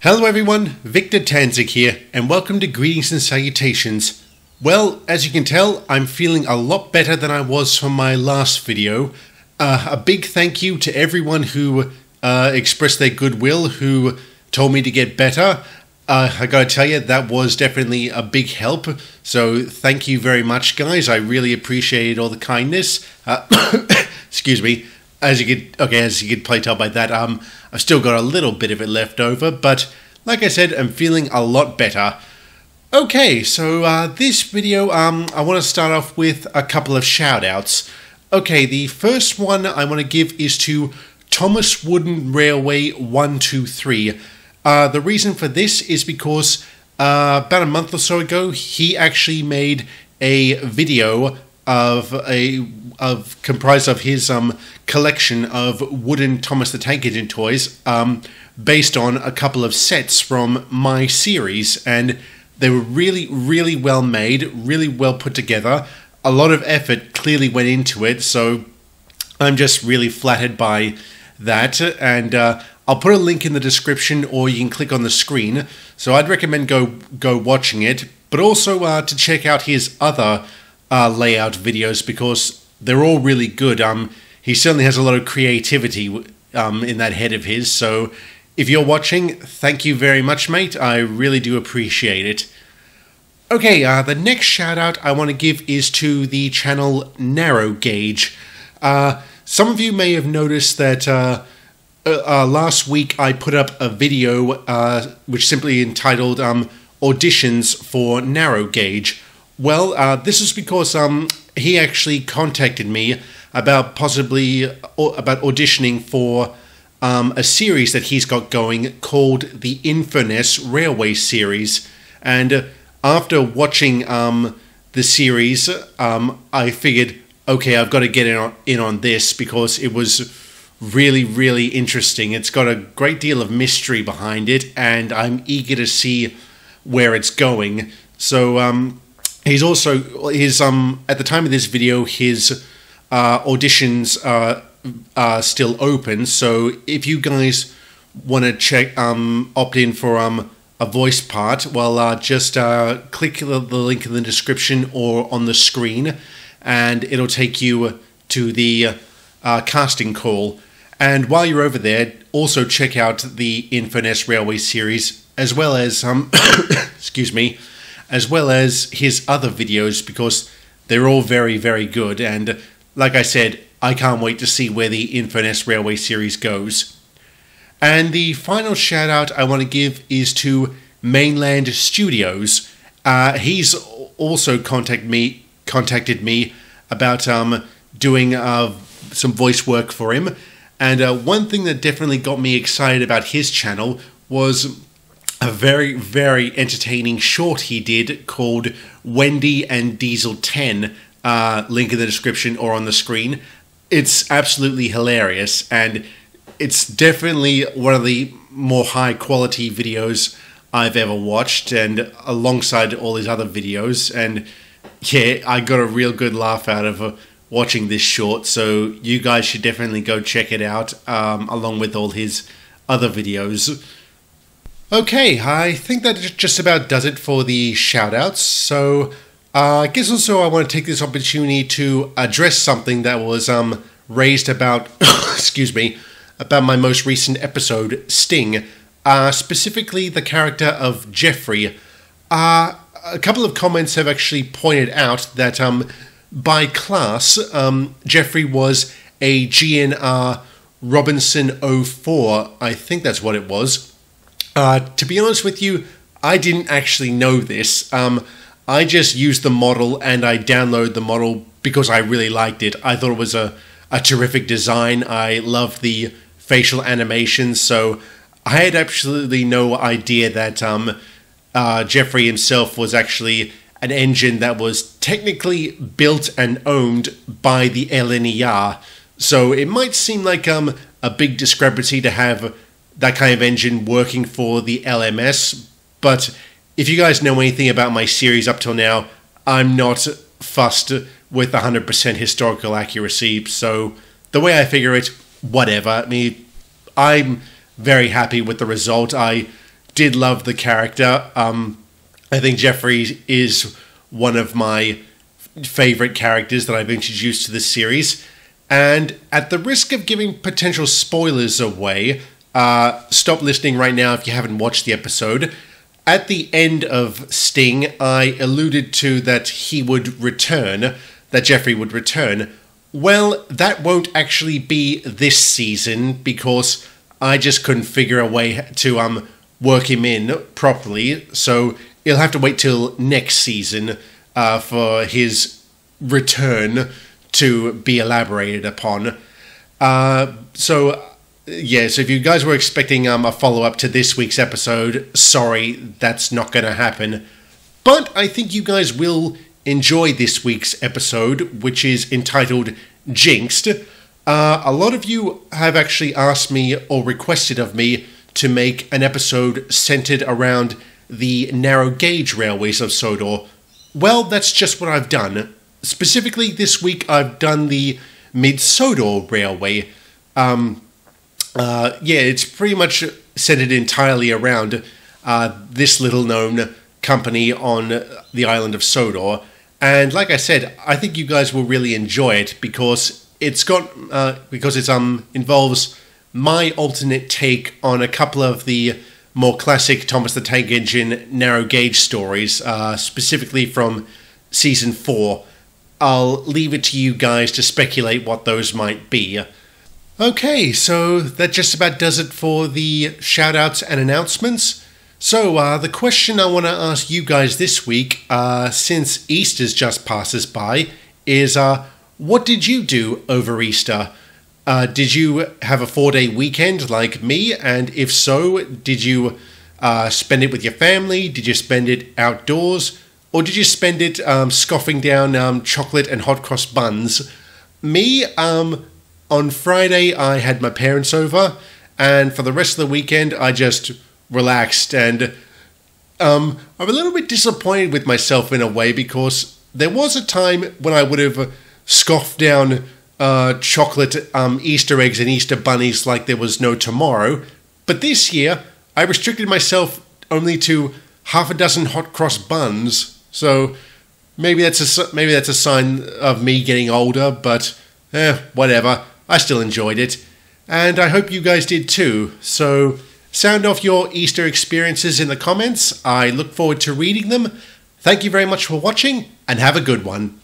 Hello everyone, Victor Tanzig here, and welcome to Greetings and Salutations. Well, as you can tell, I'm feeling a lot better than I was from my last video. A big thank you to everyone who expressed their goodwill, who told me to get better. I gotta tell you, that was definitely a big help, so thank you very much guys, I really appreciated all the kindness. Excuse me. As you could probably tell by that, I've still got a little bit of it left over, but like I said, I'm feeling a lot better. Okay, so this video, I want to start off with a couple of shout-outs. Okay, the first one I want to give is to Thomas Wooden Railway 123. The reason for this is because about a month or so ago, he actually made a video comprised of his collection of wooden Thomas the Tank Engine toys, based on a couple of sets from my series, and they were really well made, really well put together. A lot of effort clearly went into it, so I'm just really flattered by that, and I'll put a link in the description, or you can click on the screen. So I'd recommend go watching it, but also to check out his other layout videos, because they're all really good. He certainly has a lot of creativity in that head of his, so if you're watching, thank you very much, mate. I really do appreciate it. Okay, the next shout out I want to give is to the channel Narrow Gauge. Some of you may have noticed that last week I put up a video which simply entitled Auditions for Narrow Gauge. Well, this is because he actually contacted me about auditioning for a series that he's got going called the Inverness Railway series. And after watching the series, I figured, okay, I've got to get in on this because it was really interesting. It's got a great deal of mystery behind it, and I'm eager to see where it's going. So he's also at the time of this video, his auditions are still open. So if you guys want to check opt in for a voice part, well, just click the link in the description or on the screen, and it'll take you to the casting call. And while you're over there, also check out the Inverness Railway series, as well as excuse me, as well as his other videos, because they're all very good. And like I said, I can't wait to see where the Inverness Railway series goes. And the final shout out I want to give is to Mainland Studios. He's also contacted me about doing some voice work for him. And one thing that definitely got me excited about his channel was a very entertaining short he did called Wendy and Diesel 10. Link in the description or on the screen. It's absolutely hilarious, and it's definitely one of the more high quality videos I've ever watched, and alongside all his other videos. And yeah, I got a real good laugh out of watching this short, so you guys should definitely go check it out, along with all his other videos. Okay, I think that just about does it for the shoutouts. So I guess also I want to take this opportunity to address something that was raised about excuse me, about my most recent episode, Sting, specifically the character of Jeffrey. A couple of comments have actually pointed out that by class, Jeffrey was a GNR Robinson 04, I think that's what it was. To be honest with you, I didn't actually know this. I just used the model, and I downloaded the model because I really liked it. I thought it was a terrific design. I loved the facial animations, so I had absolutely no idea that Jeffrey himself was actually an engine that was technically built and owned by the LNER. So it might seem like a big discrepancy to have that kind of engine working for the LMS, but if you guys know anything about my series up till now, I'm not fussed with 100% historical accuracy, so the way I figure it, whatever. I mean, I'm very happy with the result. I did love the character. I think Jeffrey is one of my favorite characters that I've introduced to this series. And at the risk of giving potential spoilers away, stop listening right now if you haven't watched the episode. At the end of Sting, I alluded to that he would return, that Jeffrey would return. Well, that won't actually be this season because I just couldn't figure a way to work him in properly. So you'll have to wait till next season for his return to be elaborated upon. So if you guys were expecting a follow-up to this week's episode, sorry, that's not going to happen. But I think you guys will enjoy this week's episode, which is entitled Jinxed. A lot of you have actually asked me or requested of me to make an episode centered around the narrow gauge railways of Sodor. Well, that's just what I've done. Specifically, this week I've done the Mid-Sodor Railway. It's pretty much centered entirely around this little-known company on the island of Sodor. And like I said, I think you guys will really enjoy it because it involves my alternate take on a couple of the more classic Thomas the Tank Engine narrow gauge stories, specifically from Season 4. I'll leave it to you guys to speculate what those might be. Okay, so that just about does it for the shout-outs and announcements. So, the question I want to ask you guys this week, since Easter's just passes by, is what did you do over Easter? Did you have a 4-day weekend like me? And if so, did you spend it with your family? Did you spend it outdoors? Or did you spend it scoffing down chocolate and hot cross buns? Me, on Friday, I had my parents over, and for the rest of the weekend, I just relaxed. And I'm a little bit disappointed with myself in a way because there was a time when I would have scoffed down chocolate Easter eggs and Easter bunnies like there was no tomorrow. But this year, I restricted myself only to half a dozen hot cross buns. So maybe that's a sign of me getting older, but whatever. I still enjoyed it, and I hope you guys did too. So sound off your Easter experiences in the comments. I look forward to reading them. Thank you very much for watching, and have a good one.